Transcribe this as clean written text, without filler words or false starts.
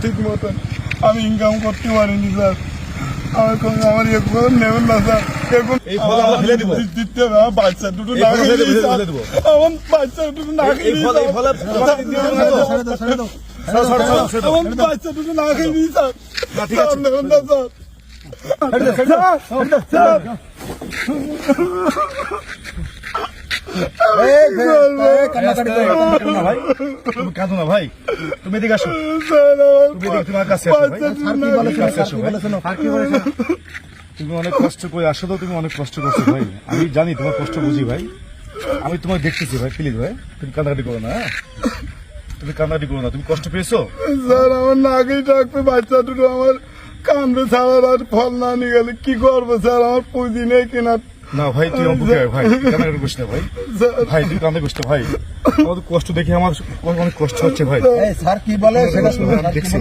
ঠিক মতন আমি ইনকাম করতে পারিনি স্যার। আমার এখন নেবেন না স্যার। এখন দিতে হবে। আমার বাচ্চা দুটো না খেয়ে আমার বাচ্চা দুটো না খেয়ে আমার বাচ্চা দুটো না খেয়ে দিই স্যার। নেবেন না স্যার। কাঁদো না ভাই, তুমি এদিকে আসো, তোমার কাছে তুমি অনেক কষ্ট করে আসো তো, তুমি অনেক কষ্ট করছো ভাই, আমি জানি তোমার কষ্ট বুঝি ভাই, আমি তোমাকে দেখতেছি ভাই, প্লিজ ভাই তুমি কান্নাকাটি করো না, তুমি কান্নাকাটি করো না, তুমি কষ্ট পেয়েছো স্যার। আমার নাকেই ডাকবে বাচ্চা দুটো আমার কান্দে ছাড়ার আর ফল না নিয়ে গেলে কি করবো স্যার? আমার পুঁজি নেই কেনার। না ভাই তুই বুকে ভাই কান্নাকাটি করিস না ভাই, ভাই তুই কান্না করিস না ভাই, আমার কষ্ট দেখে আমার অনেক কষ্ট হচ্ছে ভাই। স্যার কি বলে সেটা দেখছি